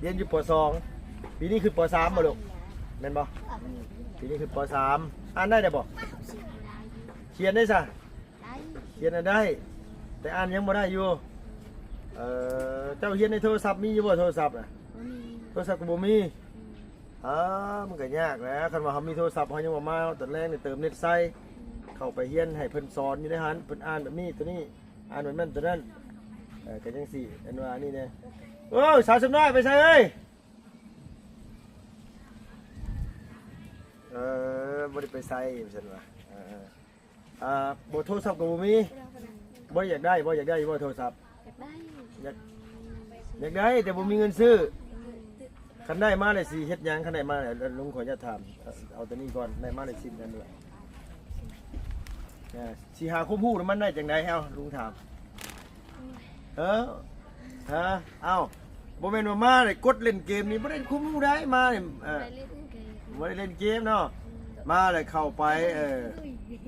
เรียนอยู่ป .2 ปีนี้คือป .3 บ่ลูกแม่นบ่ปีนี้คือป .3 อ่านได้บ่เขียนได้ซะเขียนได้แต่อ่านยังบ่ได้อยู่เจ้าเรียนในโทรศัพท์มีอยู่บ่โทรศัพท์น่ะโทรศัพท์ก็บ่มีมันก็ยากแหล้วคันว่าเฮามีโทรศัพท์เฮายังบ่มาตอนแรกนี่เติมเน็ตใส่เข้าไปเรียนให้เพิ่นสอนอยู่ในหันเพิ่นอ่านแบบนี้ตัวนี้อ่านแบบนั้นตัวนั้นก็จังซี่อันว่านี่แน่โอ้ยสาวสำน้อยไปใส่เอ้ยบ่ได้ไปใส่ซั่นว่าบ่โทรศัพท์ก็บ่มีบ่อยากได้บ่อยู่บ่โทรศัพท์อยากได้แต่บ่มีเงินซื้อคันได้มาเลยสิเฮ็ดหยังคันได้มาเลยลุงขอจะถามเอาตัวนี้ก่อนได้มาเลย10นั่นด้วยสิหาความรู้มันได้จังได๋เอ้าลุงถามเอ้าบ่แม่นว่ามาเลยกดเล่นเกมนี่บ่ได้ความรู้ได้มานี่บ่ได้เล่นเกมเนาะมาเลยเข้าไป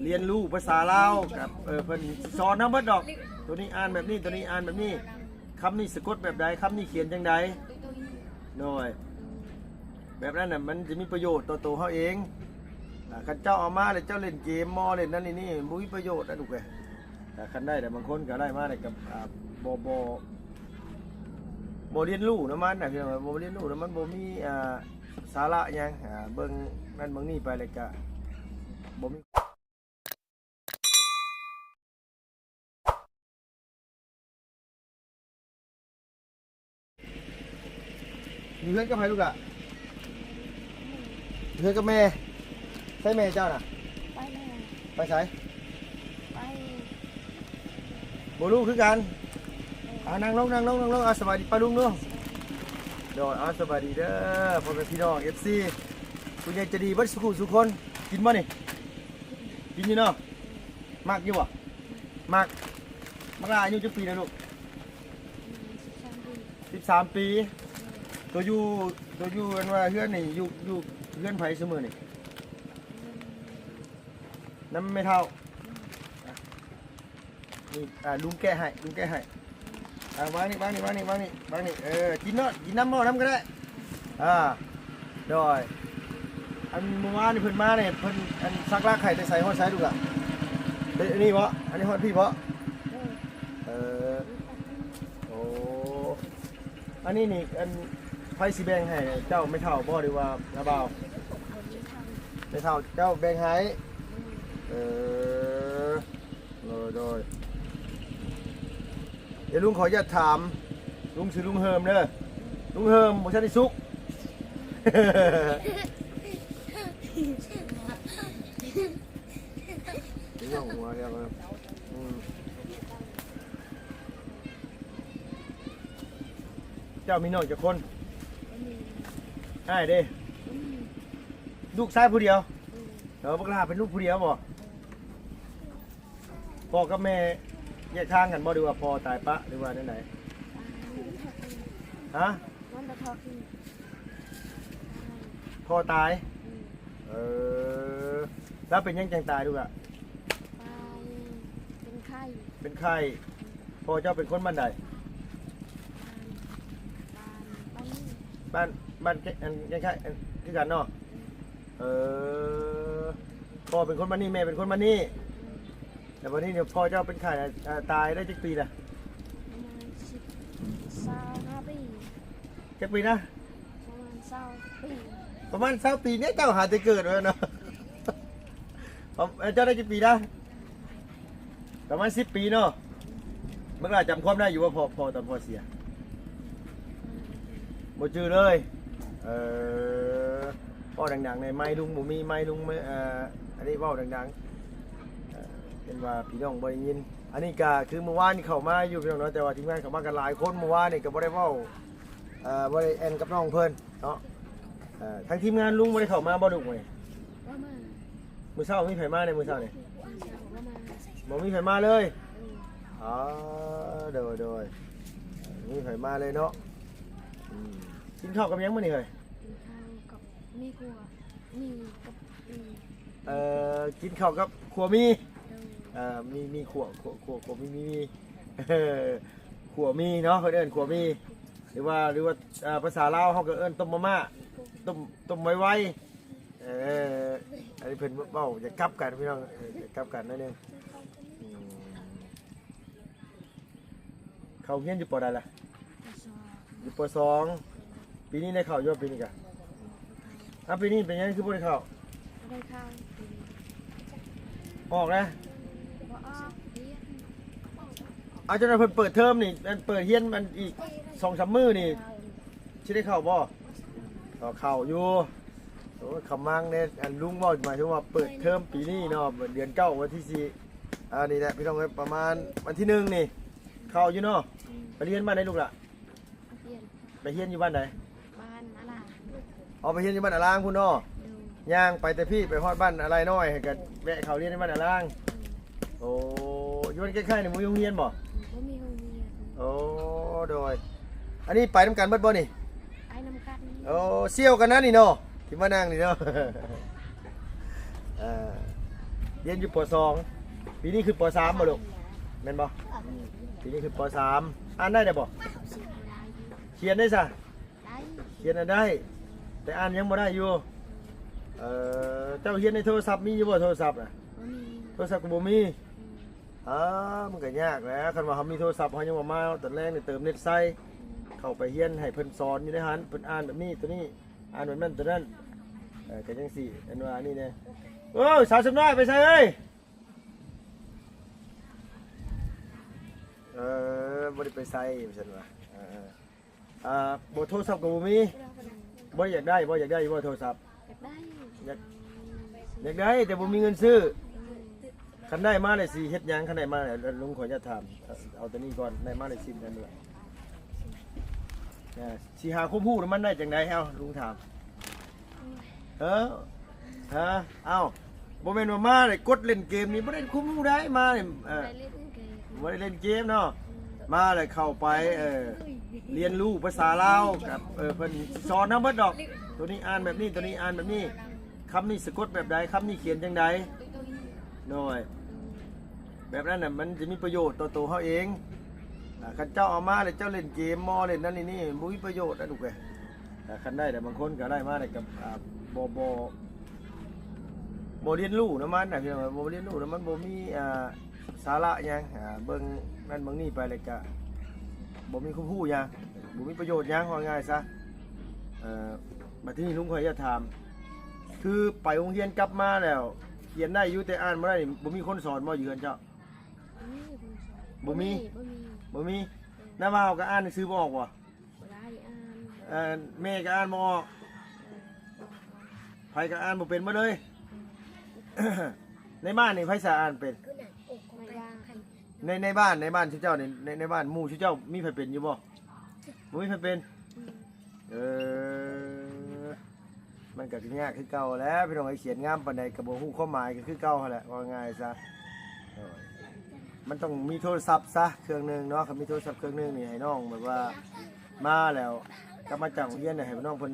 เรียนรู้ภาษาลาวกับเพิ่นสอนนำเบิดดอกตัวนี้อ่านแบบนี้ตัวนี้อ่านแบบนี้คำนี้สะกดแบบใดคำนี้เขียนจังใดหน่อยแบบนั้นน่ะมันจะมีประโยชน์ต่อตัวเขาเองคันเจ้าเอามาเลยเจ้าเล่นเกมมอเล่นนั่นนี่บ่มีประโยชน์นะลูกเอ้ยแต่คันได้แต่บางคนก็ได้มาเลยกับบ่เรียนรู้นะมันน่ะพี่น้องบ่เรียนรู้นะมันบ่มีสาระหยังเบิ่งนั่นเบิ่งนี่ไปเลยก็บ่มีอยู่เพื่อนกับใครลูกอะเพื่อนกับแม่ใช่แม่เจ้าน่ะไปแม่ไปใช่ไปโบลูกคือกันนั่งลงสวัสดีป้าลุงด้วยเดี๋ยวสวัสดีเด้อพ่อแม่พี่น้อง FC คุณยายจะดีบัดสุขคนกินบ่นี่กินอยู่เนาะมากอยู่บ่มากลาอายุจักปีนะลูก13 ปีตัวอยู่กันว่าเพื่อนนี่อยู่เพื่อนไผเสมอนี่น้ำไม่เท่านี่ลุงแก้ให้วางนี่กินเนาะกินน้ำบ่น้ำก็ได้ดอยอันเมื่อวานนี่เพิ่นมาเนี่ยเพิ่นอันซักลากไข่ได้ใส่ห้อยใช้ดูล่ะอันนี้เพราะอันนี้ห้อยพี่เพราะโอ้อันนี้นี่อันไฟสีแบงให้เจ้าไม่เท่าบ่ดีว่าน้าบ่าวไม่เท่าเจ้าแบงให้โดยเดี๋ยวลุงขอจะถามลุงชื่อลุงเฮิมเด้อลุงเฮิมบ่ใช่ได้สุกน้องหัวเดียวกันเจ้ามีน้องจักคนใช่เด้ลูกชายผู้เดียวบักลาเป็นลูกผู้เดียวบ่พ่อกับแม่แยกทางกันบ่ดีว่าพ่อตายปะหรือว่าไหนฮะพ่อตายแล้วเป็นยังจังตายดูอะเป็นไข้พ่อเจ้าเป็นคนบ้านใดบ้านยังไข้คือกันเนาะพ่อเป็นคนบ้านนี้แม่เป็นคนบ้านนี้แต่วันนี้เนี่ยพ่อเจ้าเป็นไข้ตายได้จักปีละ25 ปีจักปีนะประมาณ20 ปีเนี่ยเจ้าหาจะเกิดเลยเนาะเจ้าได้จักปีนะประมาณ10 ปีเนาะเมื่อไหร่จำความได้อยู่ว่าพ่อตอนพ่อเสียบ่จือเลยพ่อดังๆในไม้ลุงบ่มีไม้ลุงอันนี้ว่าดังๆเป็นว่าพี่น้องบ่ได้ยินอันนี้ก็คือเมื่อวานเข้ามาอยู่พี่น้องเนาะแต่ว่าทีมงานเข้ามากันหลายคนเมื่อวานนี่ก็บ่ได้เว้าบ่ได้แอนกับน้องเพิ่นเนาะทางทีมงานลุงบ่ได้เข้ามาบ่ดุมื้อมื้อเช้ามีไผมาในมื้อเช้านี่บ่มีไผมาเลยโดยมีไผมาเลยเนาะกินข้าวกับยังมื้อนี่เฮ้ยมีขัวมีกับกินข้าวกับขัวมีมีขัวมีขัวมีเนาะเขาเดินขัวมีโ รือว่าภาษาลาวเขาก็เอิ้นต้มมาม่าต้มไวๆอันนี้เพิ่นเว้าจะกลับกันพี่น้องจะกลับกันนั่นเองเขาเรียนอยู่ปอใดล่ะ กระสอบ อยู่ปสองปีนี้ได้เข้าอยู่ปีนี้กะปีนี้เป็นยังคือบ่ได้เข้า ได้ข้าว ออกแล้ว บ่ออกเรียน เอาจนเพิ่นเปิดเทอมนี่มันเปิดเรียนมันอีก 2-3 มื้อนี่สิได้เข้าบ่เข้าอยู่โอ้ยคำมังเนี่ยลุงเว้าหมายถึงว่าเปิดเทอมปีนี้เนาะเดือน9วันที่4นี่แหละพี่น้องเอ้ยประมาณวันที่1นี่เข้าอยู่เนาะไปเรียนบ้านไหนลูกล่ะ เรียน ไปเรียนอยู่บ้านไหน บ้านอะไร เอาไปเรียนอยู่บ้านอลางพุ่นเนาะ ดู ย่างไปแต่พี่ไปฮอดบ้านอะไรน้อยให้กันแวะเขาเรียนในบ้านอลางโอ้อยู่บ้านใกล้ๆนี่มึงโรงเรียนบ่ บ่มีโรงเรียน โอ้โดยอันนี้ไปนำกันเบิดบ่นี่ ไปนำกัน โอ้เซี่ยวกันนะนี่เนาะที่มานั่งนี่เนาะ เรียนอยู่ป .2 ปีนี้คือป .3 บ่ลูกแม่นบ่ปีนี้คือป .3 อ่านได้บ่เขียนได้ซะ ได้ เขียนได้ แต่อ่านยังบ่ได้อยู่เจ้าเขียนในโทรศัพท์มีอยู่บ่โทรศัพท์น่ะ บ่มี โทรศัพท์ก็บ่มีมันก็ยากแหล้วคันว่าเขามีโทรศัพท์เขายังบ่มาตอนแรกนี่เติมเน็ตใส่เข้าไปเรียนให้เพิ่นสอนอยู่ในหันเพิ่นอ่านแบบนี้ตัวนี้อ่านแบบนั้นตัวนั้นก็จังซี่อันว่านี่แน่โอ้ยสาวสำน้อยไปใส่เอ้ยบ่ได้ไปใส่ว่าซั่นว่าบ่โทรศัพท์ก็บ่มีบ่อยากได้บ่อยู่บ่โทรศัพท์ อยากได้ อยากได้แต่บ่มีเงินซื้อคันได้มาเลยสิเฮ็ดหยังคันได้มาเลยลุงขอจะถามเอาตัวนี้ก่อนได้มาเลย10นั่นแหละสิหาความรู้แล้วมันได้จังได๋เอ้าลุงถามเอ้าบ่แม่นว่ามาเลยกดเล่นเกมนี่บ่ได้ความรู้ได้มานี่ได้เล่นเกม บ่ได้เล่นเกมเนาะมาเลยเข้าไปเรียนรู้ภาษาลาวกับเพิ่นสอนเฮาเบิดดอกตัวนี้อ่านแบบนี้ตัวนี้อ่านแบบนี้คำนี้สะกดแบบใดคำนี้เขียนจังไดน้อยแบบนั้นน่ะมันจะมีประโยชน์ต่อตัวเขาเองคันเจ้าเอามาเลยเจ้าเล่นเกมมอเล่นนั่นนี่บ่มีประโยชน์นะลูกเอ้ยคันได้แต่บางคนก็ได้มาได้กับบ่เรียนรู้นะมันน่ะพี่น้องบ่เรียนรู้นะมันบ่มีสาระหยังเบิ่งนั่นเบิ่งนี่ไปเลยก็บ่มีความรู้หยังบ่มีประโยชน์หยังว่าง่ายซะบัดนี้ลุงขอจะถามคือไปโรงเรียนกลับมาแล้วเขียนได้อยู่แต่อ่านบ่ได้นี่บ่มีคนสอนบ่อยู่กันเจ้าบ่มีน้าว่าวก็อ่านหนังสือบ่ออกบ่ บ่ได้อ่าน แม่ก็อ่านบ่ออกไผก็อ่านบ่เป็นบ่เลย ในบ้านนี่ไผสาอ่านเป็น ไม่ว่า ในบ้านชื่อเจ้านี่ในบ้านหมู่ชื่อเจ้ามีไผเป็นอยู่บ่บ่มีไผเป็นมันก็สิยากคือเก่าแล้วพี่น้องไอ้เขียนงามปานใดก็บ่ฮู้ความหมายก็คือเก่าหั่นแหละว่าง่ายซะมันต้องมีโทรศัพท์ซะเครื่องนึงเนาะคันมีโทรศัพท์เครื่องนึงนี่ให้น้องแบบว่ามาแล้วกลับมาจากโรงเรียนเนี่ยให้น้องเพิ่น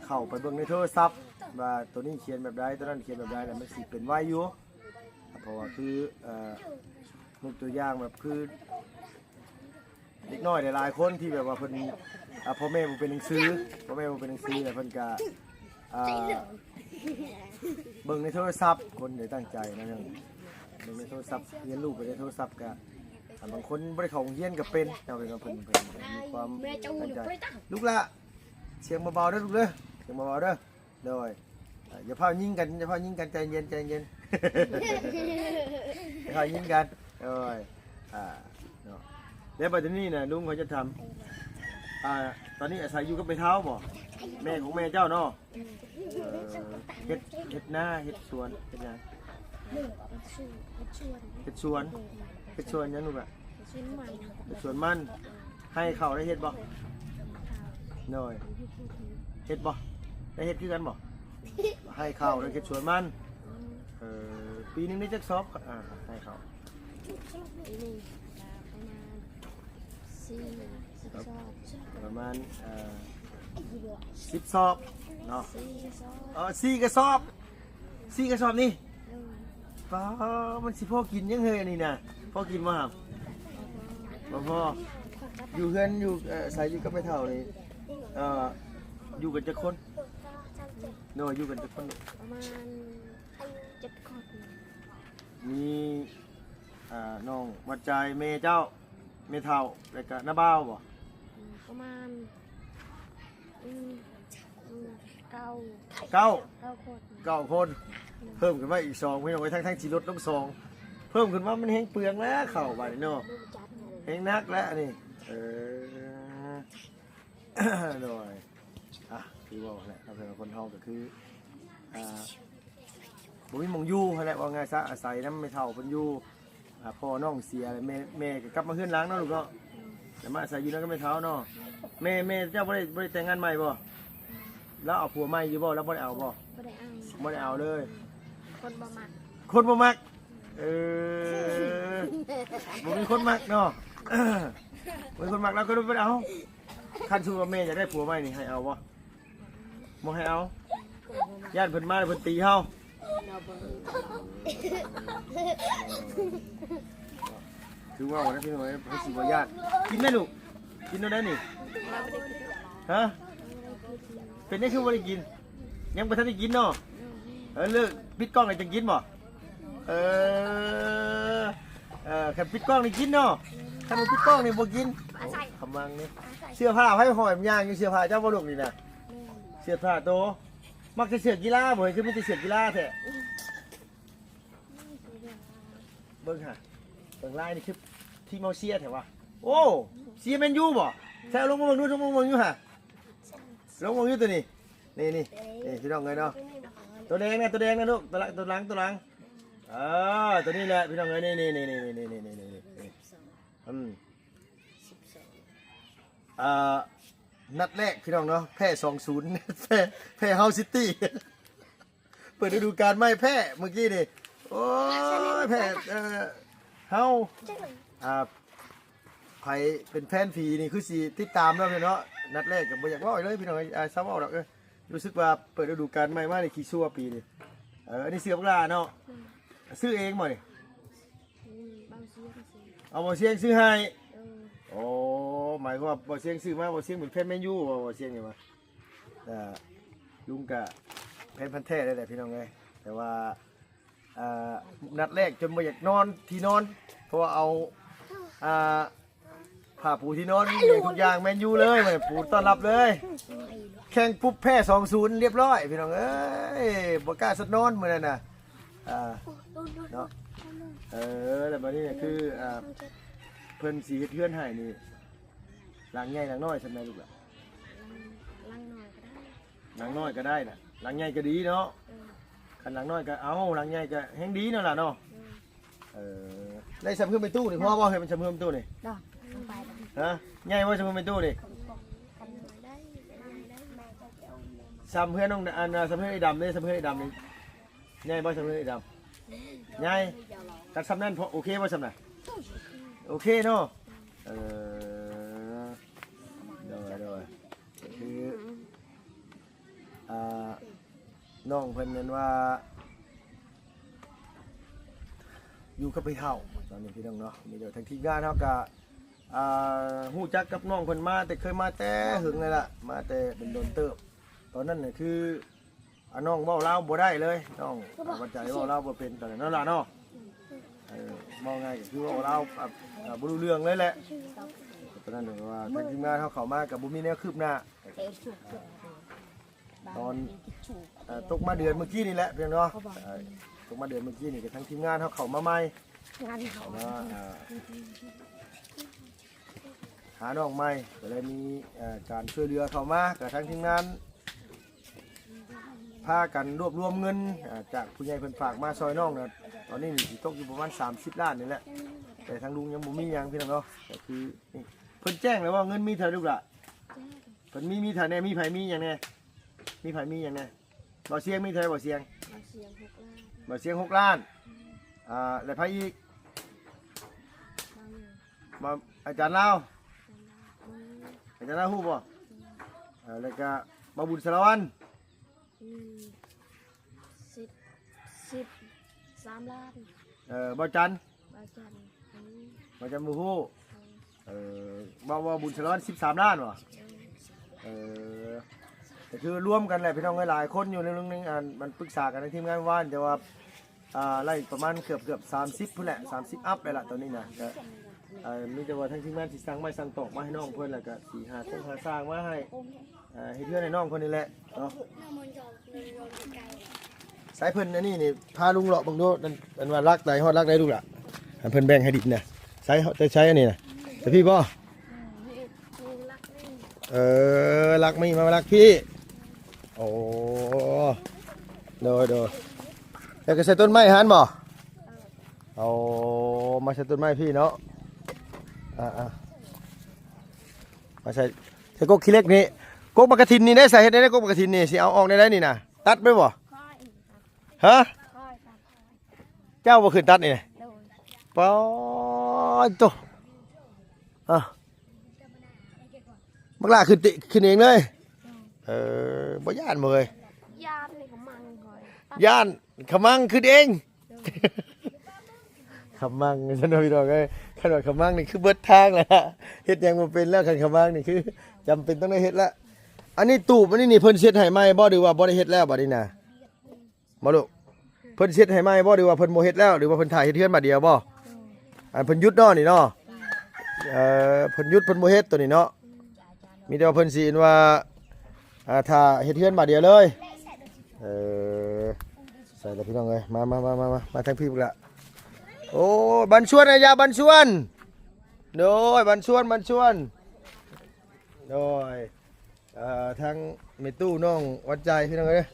เข้าไปเบิ่งในโทรศัพท์ว่าตัวนี้เขียนแบบใดตัวนั้นเขียนแบบใดแล้วมันสิเป็นไว้อยู่เพราะว่าคือยกตัวอย่างแบบคือเด็กน้อยหลายๆคนที่แบบว่าเพิ่นพ่อแม่บ่เป็นหนังสือพ่อแม่บ่เป็นหนังสือแล้วเพิ่นก็เบิ่งในโทรศัพท์คนได้ตั้งใจนะครับเบิ่งในโทรศัพท์เรียนรู้ไปในโทรศัพท์ก็บางคนบ่ได้เข้าโรงเรียนก็เป็นเอาเป็นว่าเพิ่นมีความตั้งใจลูกละเสียงเบาๆเด้อลูกเด้อเสียงเบาๆเด้อโดยอย่าพายิงกันใจเย็นอย่าพายิงกันโอ้ยเนาะเดี๋ยวบัดนี้น่ะลุงเขาจะทำตอนนี้อาศัยอยู่กับแม่เฒ่าบ่แม่ของแม่เจ้าเนาะเฮ็ดนาเฮ็ดสวนเฮ็ดหยังเฮ็ดสวนยังลูกอ่ะเฮ็ดสวนมันให้เขาได้เฮ็ดบ่น้อยเฮ็ดบ่ได้เฮ็ดคือกันบ่ให้เขาได้เฮ็ดสวนมันปีนึงได้จักสอบให้เขา ปีนี้ประมาณ10สอบเนาะ4กระสอบนี่ป้ามันสิพอกินยังเฮยนี่น่ะพอกินบ่ครับบ่พอ อยู่เฮือนอยู่ใส่อยู่กับแม่เฒ่านี่อยู่กันจักคนโดยอยู่กันจักคน ประมาณ7 คน มีน้องวัดใจแม่เจ้าแม่เฒ่าแล้วก็น้าบ่าวบ่ ประมาณเก้า เก้า คน เก้าคนเพิ่มขึ้นมาอีก2พี่น้องไว้ทั้งสิลดลง2เพิ่มขึ้นมามันแฮงเปลืองแล้วเข้าบัดนี้เนาะ ลูกจัดเลย แฮงนักแล้วนี่โดยคือว่าแหละเราเป็นคนเฮาก็คือบ่มีหม่องอยู่นั่นแหละว่าไงซะอาศัยนำไม่เฒ่าเพิ่นอยู่พ่อน้องเสียแล้วแม่ก็กลับมาเฮือนหลังเนาะลูกเนาะแต่มาอาศัยอยู่นั่นก็ไม่เฒ่าเนาะแม่เจ้าบ่ได้แต่งงานใหม่บ่แล้วเอาผัวใหม่อยู่บ่แล้วบ่ได้เอาบ่ ไม่ได้เอา บ่ได้เอาเลย คนบ่มัก คนบ่มักบ่มีคนมักเนาะบ่มีคนมักแล้วก็บ่ได้เอาคันสู้ว่าแม่อยากได้ผัวใหม่นี่ให้เอาบ่บ่ให้เอาญาติเพิ่นมาเพิ่นตีเฮาคือว่าวันนั้นพี่น้อยเพิ่นสิบ่ญาติกินได้ลูกกินได้นี่ฮะเป็นได้คือบ่ได้กินยังบ่ทันได้กินเนาะเลิกปิดกล้องแล้วจังกินบ่แค่ปิดกล้องนี่กินเนาะถ้าบ่ปิดกล้องนี่บ่กินคำมังนี่เสื้อผ้าไผหอยมันย่างอยู่เสื้อผ้าเจ้าบ่ลูกนี่น่ะเสื้อผ้าโตมักจะเสื้อกีฬาบ่คือมีแต่เสื้อกีฬาแท้เบิ่งฮะเบิ่งลายนี่คือทีมเอาเชียร์แท้วะโอ้เชียร์แมนยูบ่แท้ลงมาเบิ่งดูลงมาเบิ่งอยู่ฮะลงมาอยู่ตัวนี้นี่พี่น้องเอ้ยเนาะตัวแดงนะลูกตัวหลังตัวนี้แหละพี่น้องเอ้ยนี่นัดแรกพี่น้องเนาะแพ้ 2-0 แพ้เฮาซิตี้เปิดฤดูกาลไม่แพ้เมื่อกี้นี่โอ้ยแพ้เฮาไผเป็นแฟนผีนี่คือสิติดตามแล้วเนาะนัดแรกก็บ่อยากเว้าเลยพี่น้องซ้ำเอาดอกรู้สึกว่าเปิดฤดูกาลใหม่มานี่ขี้ซั่วปีนี่อันนี้เสื้อพวกลาเนาะซื้อเองบ่นี่ บางซื้อ เอาบ่เสียงซื้อให้โอ้หมายความว่าบ่เสียงซื้อมาบ่เสียงเหมือนแฟนแมนยูบ่เสียงนี่ว่าลุงก็แฟนพันธุ์แท้เลยแหละพี่น้องเอ้ยแต่ว่านัดแรกจนบ่อยากนอนที่นอนเพราะว่าเอาผ้าปูที่นอนทุกอย่างแมนยูเลยแม่ปูต้อนรับเลยแข่งปุ๊บแพ้ 2-0 เรียบร้อยพี่น้องเอ้ยบ่กล้าสดนอนมื้อนั้นน่ะเนาะแล้วบัดนี้เนี่ยคือเพิ่นสิเฮ็ดเฮือนให้นี่หลังใหญ่หลังน้อยซั่นแม่ลูกล่ะ ลังหน่อยก็ได้ หลังน้อยก็ได้น่ะหลังใหญ่ก็ดีเนาะคันหลังน้อยก็เอาหลังใหญ่ก็แฮงดีเนาะล่ะเนาะได้สำเพิ่มไปตู้นี่พ่อบ่ให้มันสำเพิ่มตู้นี่ ดอกไป ฮะใหญ่บ่สำเพิ่มไปตู้นี่ ได้ สำเพื่อนน้องสำเพื่อนไอ้ดำนี่สำเพื่อนไอ้ดำนี่ใหญ่บ่สำเพื่อนไอ้ดำใหญ่ตัดสำนั้นพอโอเคบ่สำน่ะโอเคเนาะโดยคือน้องเพิ่นนั้นว่าอยู่กับพี่เฒ่าตอนนี้พี่น้องเนาะมีเดี๋ยวทางทีมงานเฮาก็ฮู้จักกับน้องเพิ่นมาแต่เคยมาแต่หึงเลยล่ะมาแต่เป็นโดนเติบตอนนั้นน่ะคือน้องเว้าลาวบ่ได้เลยน้องวัดใจเว้าลาวบ่เป็นตอนนั้นเนาะล่ะเนาะมองง่ายก็คือเว้าลาวบ่รู้เรื่องเลยแหละตอนนั้นว่าทางทีมงานเฮาเข้ามาก็บ่มีแนวคืบหน้าตอนตกมาเดือนเมื่อกี้นี่แหละเพียงเนาะตกมาเดือนเมื่อกี้นี่ก็ทั้งทีมงานเขาเข้ามาใหม่เข้ามาหาน้องใหม่ก็เลยมีการช่วยเหลือเข้ามากับทั้งทีมงานพากันรวบรวมเงินจากผู้ใหญ่เพิ่นฝากมาซอยน้องนะตอนนี้สิตกอยู่ประมาณ30 ล้านนี่แหละแต่ทางลุงยังบ่มีหยังพี่น้องเนาะก็คือนี่เพิ่นแจ้งแล้วว่าเงินมีเท่าลูกล่ะเพิ่นมีเท่าแน่มีไผมีหยังแน่มีไผมีหยังแน่บ่เสียงมีเท่าบ่เสียง มาเสียง6 ล้านบ่เสียง6 ล้านแล้วไผอีกมาอาจารย์ลาวอาจารย์ลาวฮู้บ่แล้วก็มาบุญสารวัตร 3 ล้าน บ่จัน บาจัน บ่จันบ่ฮู้ ว่าบุญฉลอง13ล้านบ่ก็คือรวมกันแหละพี่น้องหลายคนอยู่ในเรื่องนึงมันปรึกษากันในทีมงานว่านแต่ว่าไล่ประมาณเกือบ30พุ่นแหละ30อัพเลยล่ะตอนนี้นะก็มีแต่ว่าทั้งทีมงานสิสั่งไม้สั่งตอกมาให้น้องเพิ่นแล้วก็สิหาต้นหาสร้างมาให้เฮ็ดเพื่อนให้น้องคนนี้แหละเนาะสายเพิ่นอันนี้นี่พาลุงเลาะเบิ่งดูนั่นว่ารักใดฮอดรักใดลูกล่ะอันเพิ่นแบ่งให้ดิบน่ะใช้จะใช้อันนี้น่ะแต่พี่บ่รักมีมารักพี่โอ้โดยแล้วก็ใส่ต้นไม้หันบ่เอามาใส่ต้นไม้พี่เนาะมาใส่กกขี้เล็กนี่กกมะกะทินนี่ได้ใส่เฮ็ดได้กกมะกะทินนี่สิเอาออกได้นี่น่ะตัดไปบ่ฮะเจ้าบ่ขึ้นตัดนี่ปอโตบักล่าขึ้นเองเลยบ่ย่านบ่เลยย่านเลยขมังก่อนย่านขมังขึ้นเองขมังฉันพี่น้องเอ้ยขนาดขมังนี่คือเบิดทางแล้วเฮ็ดหยังบ่เป็นแล้วคันขมังนี่คือจำเป็นต้องได้เฮ็ดละอันนี้ตูบอันนี้นี่เพิ่นเช็ดให้ใหม่บ่หรือว่าบ่ได้เฮ็ดแล้วบัดนี้น่ะบ่ลูกเพิ่นเช็ดให้ใหม่บ่หรือว่าเพิ่นบ่เฮ็ดแล้วหรือว่าเพิ่นถ่ายเฮ็ดเทือนบัดเดียวบ่อันเพิ่นหยุดเนาะนี่เนาะเพิ่นหยุดเพิ่นบ่เฮ็ดตัวนี้เนาะมีแต่ว่าเพิ่นสิว่าถ้าเฮ็ดเทือนบัดเดียวเลยใส่แล้วพี่น้องเอ้ยมาทางพี่พุ่นละโอ้บันชวนยาบันชวนโดยบันชวนโดยทางเมตู้น้องวัดใจพี่น้องเอ้ย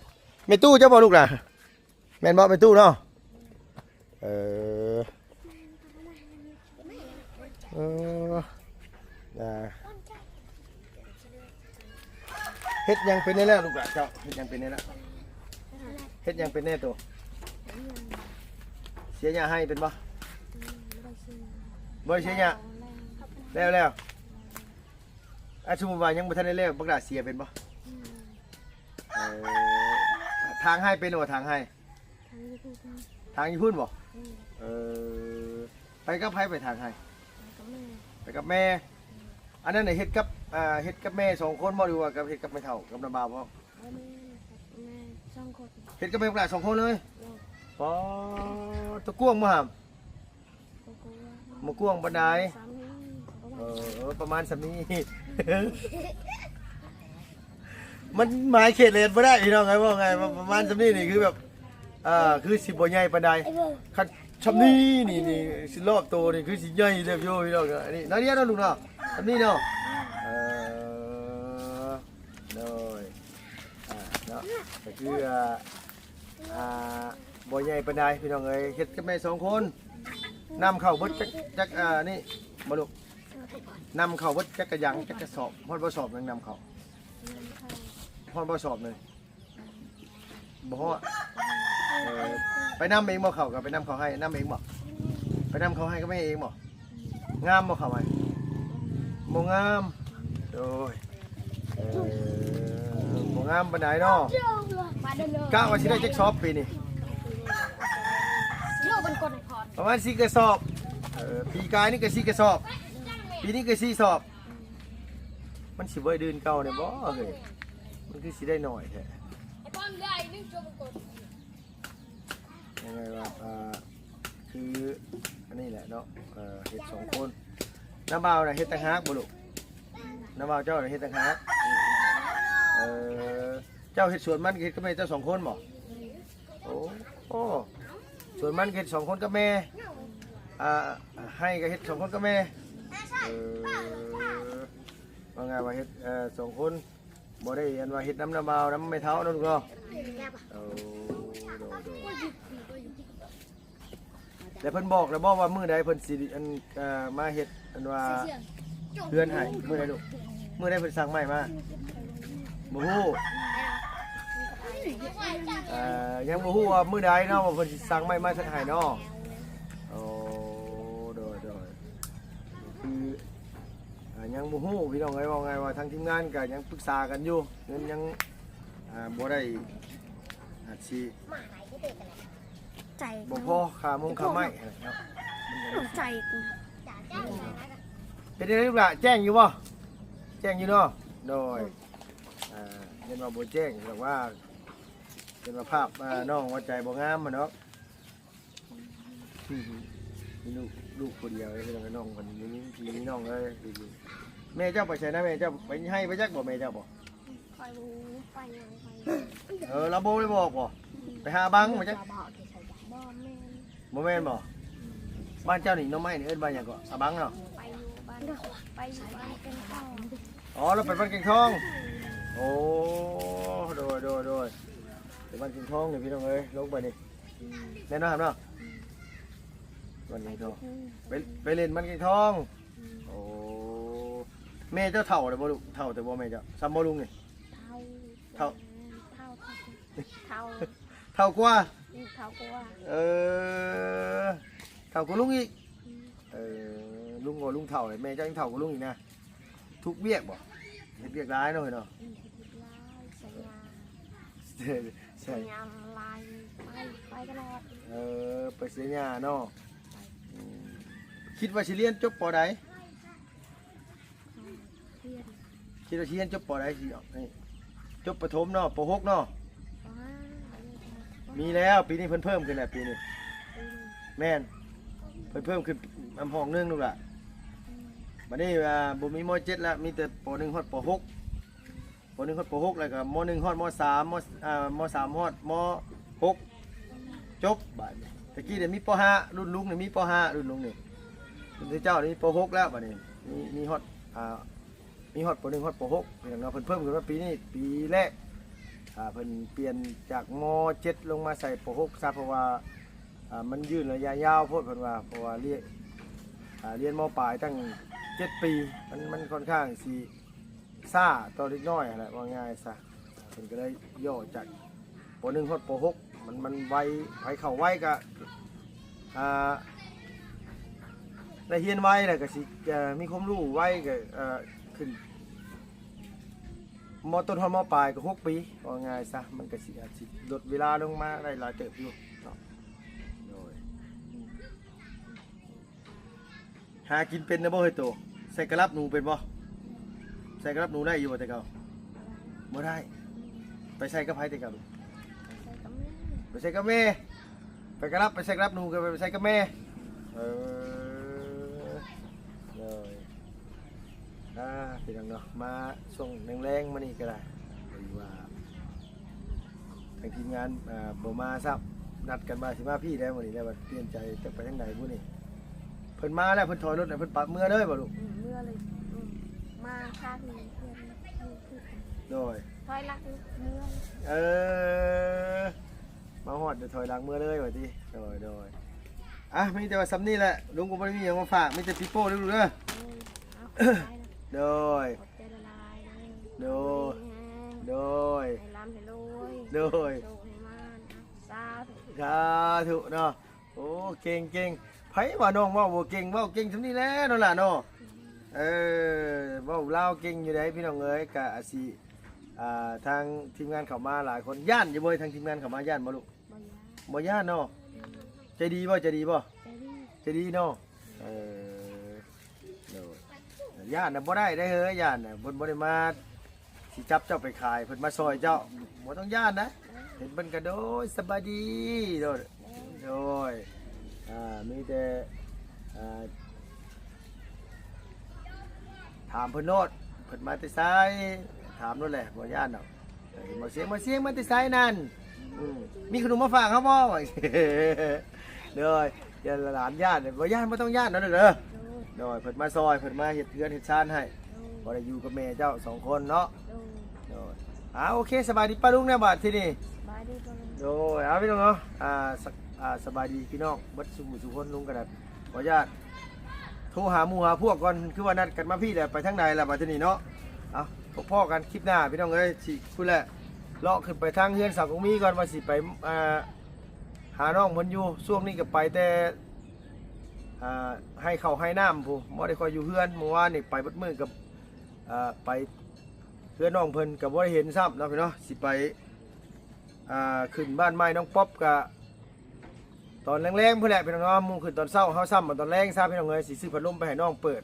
เมตู้เจ้าบ่ลูกน่ะแม่นบ่เมตู้เนาะเฮ็ดยังเป็นแน่แล้วลูกหลานเจ้าเฮ็ดยังเป็นแน่แล้วเฮ็ดยังเป็นแน่ตัวเสียหญ้าให้เป็นบ่บ่เสียหญ้าแล้วสมมุติว่ายังบ่ทันได้แล้วบักดาเสียเป็นบ่ทางให้เป็นหรือว่าทางให้ทางอยู่พุ่นบ่ไปกับไผไปทางให้ไปกับแม่อันนั้นน่ะเฮ็ดกับแม่2คนบ่หรือว่ากับเฮ็ดกับแม่เฒ่ากับน้าบ่าวบ่เฮ็ดกับแม่บักดา2คนเลยปอตะกวงบ่หามบ่กวงปานใดประมาณสำนี้ มันหมายเขตเลนบ่ได้พี่น้องไงว่าไงประมาณสำนี้นี่คือแบบคือสิบ่ใหญ่ปานใดคันสำนี้นี่สิรอบโตนี่คือสิใหญ่เด้อพี่น้องอันนี้น้อยเดียวเนาะลูกเนาะสำนี้เนาะโดยเนาะก็คือบ่ใหญ่ปานใดพี่น้องเอ้ยเฮ็ดกับแม่2คนนำเข้าเบิดจักนี่บ่ลูกนำเข้าเบิดจักกระยังจักกระสอบฮอดบ่สอบนึงนำเข้าฮอดบ่สอบนึงบ่ฮอดไปนำเองบ่เข้าก็ไปนำเข้าให้นำเองบ่ไปนำเข้าให้ก็ไม่เองบ่งามบ่เข้าไว้บ่งามโดยบ่งามปานใดเนาะกะว่าสิได้จักสอบปีนี้ประมาณ4กระสอบปีกายนี่ก็4กระสอบปีนี้ก็4สอบมันสิบ่ได้เดินเก่าเนี่ยบ่เฮ้ยมันคือสิได้หน่อยแท้ยังไงว่าคืออันนี้แหละเนาะเฮ็ด2คนน้าบ่าวน่ะเฮ็ดต่างหากบ่ลูกน้าบ่าวเจ้าน่ะเฮ็ดต่างหากเจ้าเฮ็ดสวนมันเฮ็ดกับแม่เจ้า2คนบ่โอ้ส่วนมันเฮ็ด2คนกับแม่ให้ก็เฮ็ด2คนกับแม่ว่าไงว่าเฮ็ด2คนบ่ได้อันว่าเฮ็ดน้ำน้ำเบาน้ำไม่เท้านั่นลูกเนาะแล้วเพิ่นบอกแล้วบ่ว่ามื้อใดเพิ่นสิอันมาเฮ็ดอันว่าเฮือนให้มื้อใดลูกมื้อใดเพิ่นสั่งใหม่มาบ่ฮู้ยังบ่ฮู้ว่ามื้อใดเนาะว่าเพิ่นสิสั่งใหม่มาให้เนาะโอ้โดยคือยังบ่ฮู้พี่น้องเอ้ยว่าไงว่าทางทีมงานก็ยังปรึกษากันอยู่เงินยังบ่ได้อาจสิบ่พอค่ามุงค่าไม้เนาะใจ เป็นได้ลูกหล่ะแจ้งอยู่บ่แจ้งอยู่เนาะโดยเห็นว่าบ่แจ้งแต่ว่าเป็นว่าภาพน้องหัวใจบ่งามมันเนาะมีลูกคนเดียวเลยพี่น้องคนนี้มีพี่มีน้องเลยแม่เจ้าไปใช้นะแม่เจ้าไปให้ไปจักบ่แม่เจ้าบ่ คอยรู้ไปยังไป เราโบได้บอกบ่ไปหาบังมาจัก บอกที่ใส่บ่แม่ บ่แม่นบ่บ้านเจ้านี่น้องไม้นี่เอิ้นบ้านหยังก็อาบังเนาะ ไปอยู่บ้านไปอยู่บ้านเป็นข้าว อ๋อเราเป็นบ้านเก่งทองโอ้โดยเป็นบ้านเก่งทองนี่พี่น้องเอ้ยลงไปนี่แน่นอนเนาะบ้านเก่งทองไปเล่นบ้านเก่งทองโอ้แม่เจ้าเฒ่าเลยบ่ลูกเฒ่าแต่บ่แม่เจ้าซ้ำบ่ลุงนี่ เท่า เฒ่ากว่า เท่ากว่า เฒ่ากว่าลุงอีกลุงก็ลุงเฒ่าเลยแม่เจ้ายังเฒ่ากว่าลุงอีกนะทุกเวียกบ่เฮ็ดเวียกร้ายเนาะเนาะ ใส่ยาลายไปตลอด ไปเสียหญ้าเนาะคิดว่าสิเรียนจบปอใด เพื่อน คิดว่าสิเรียนจบปอใดสิออกนี่จบประถมเนาะป .6 เนาะมีแล้วปีนี้เพิ่นเพิ่มขึ้นแล้วปีนี้แม่นเพิ่นเพิ่มขึ้นห้องนึงลูกล่ะบัดนี้บ่มีม .7 แล้วมีแต่ป .1 ฮอดป .6 ป .1 ฮอดป .6 แล้วก็ม .1 ฮอดม .3 ม .3 ฮอดม .6 จบบัดนี้ตะกี้เดี๋ยวมีป .5 รุ่นลุงนี่มีป .5 รุ่นลุงนี่รุ่นที่เจ้านี่ป .6 แล้วบัดนี้มีฮอดมีฮอดป .1 ฮอดป .6 อย่างเนาะเพิ่นเพิ่มขึ้นมาปีนี้ปีแรกเพิ่นเปลี่ยนจากม .7 ลงมาใส่ป .6 ซะเพราะว่ามันยืนระยะยาวโพดเพิ่นว่าเพราะว่าเรียนมปลายตั้ง7 ปีมันค่อนข้างสิซ่าต่อเล็กน้อยแหละว่าง่ายซะเพิ่นก็เลยย่อจากป .1 ฮอดป .6 มันไวไปเข้าไวก็ได้เรียนไวแล้วก็สิมีความรู้ไวก็ขึ้นมต้นฮอดมปลายก็6 ปีว่าง่ายซะมันก็สิอาจสิลดเวลาลงมาได้หลายเติบอยู่เนาะโดยหากินเป็นนะบ่เฮ้ยโตใส่กระลับหนูเป็นบ่ใส่กระลับหนูได้อยู่บ่แต่เก่าบ่ได้ไปใส่กับไผแต่เก่า ใส่กับแม่ ไปใส่กับแม่ไปกระลับไปใส่กระลับหนูก็ไปใส่กับแม่เลยพี่น้องเนาะมาส่งแรงๆมานี่ก็ได้หรือว่าทางทีมงานบ่มาซับนัดกันมาสิมาพี่ได้มื้อนี้แล้วว่าเปลี่ยนใจจะไปทางไหนมื้อนี้เพิ่นมาแล้วเพิ่นถอยรถแล้วเพิ่นปัดเมื่อเลยบ่ลูก เมื่อเลยมาข้างนี้เพื่อน โดย ถอยหลังเมื่อ มาฮอดเดี๋ยวถอยหลังเมื่อเลยว่าติโดยมีแต่ว่าซ้ำนี่แหละลุงก็บ่ได้มีหยังมาฝากมีแต่ปิโป้เด้อลูกเด้อโดย ขอบใจละลาย โดยโดย ให้ร่ำให้รวย โดย โชคให้มานสาธุ สาธุเนาะโอ้เก่งไผว่าน้องเว้าบ่เก่งเว้าเก่งซำนี้แหล้วนั่นล่ะเนาะเว้าลาวเก่งอยู่ได้พี่น้องเอ้ยก็อาจสิทางทีมงานเข้ามาหลายคนย่านอยู่บ่ทางทีมงานเข้ามาย่านบ่ลูก บ่ยาบ่ย่านเนาะใจดีบ่ ใจดี ใจดีเนาะโดยย่านน่ะบ่ได้ได้เฮ้ยย่านน่ะเพิ่นบ่ได้มาสิจับเจ้าไปขายเพิ่นมาซอยเจ้าบ่ต้องย่านนะเห็นเพิ่นก็โดยสบายดีโดยมีแต่ถามเพิ่นโนดเพิ่นมาแต่ไสถามโนั่นแหละบ่ย่านดอกเห็นบ่เสียงมาแต่ไสนั่นมีขนมมาฝากเฮาบ่ว่าเด้ออย่าหลานย่านบ่ย่านบ่ต้องย่านเนาะเด้อโดยเพิ่นมาซอยเพิ่นมาเฮ็ดเรือนเฮ็ดชานให้บ่ได้อยู่กับแม่เจ้า2 คนเนาะโดยโอเคสบายดีป้าลุงนะบัดที่นี่ บายดีก่อน โดยพี่น้องเนาะสบายดีพี่น้องบัดสุคนลุงกันขออนุญาตโทรหาหมู่หาพวกก่อนคือว่านัดกันมาพี่แหละไปทางใดล่ะบัดนี้เนาะพบพ่อกันคลิปหน้าพี่น้องเอ้ยสิพูดแหละเลาะขึ้นไปทางเฮือนสาวกงมีก่อนว่าสิไปหาน้องเพิ่นอยู่ช่วงนี้ก็ไปแต่ให้ข้าวให้น้ำผู้บ่ได้ค่อยอยู่เฮือนเมื่อวานนี่ไปเบิดมื้อกับไปเฮือนน้องเพิ่นก็บ่ได้เห็นซ้ำเนาะพี่เนาะสิไปขึ้นบ้านไม้น้องป๊อบก็ตอนแรงๆเพื่อนแหละพี่น้องมุ่งขึ้นตอนเช้าเฮาซ้ำมาตอนแรงซะพี่น้องเอ้ยสิซื้อพัดลมไปให้น้องเปิด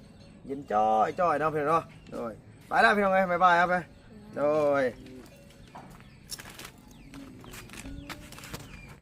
เย็นจ้อยจ้อยเนาะพี่น้องเนาะโดยไปแล้วพี่น้องเอ้ยบ๊ายบายครับไปโดย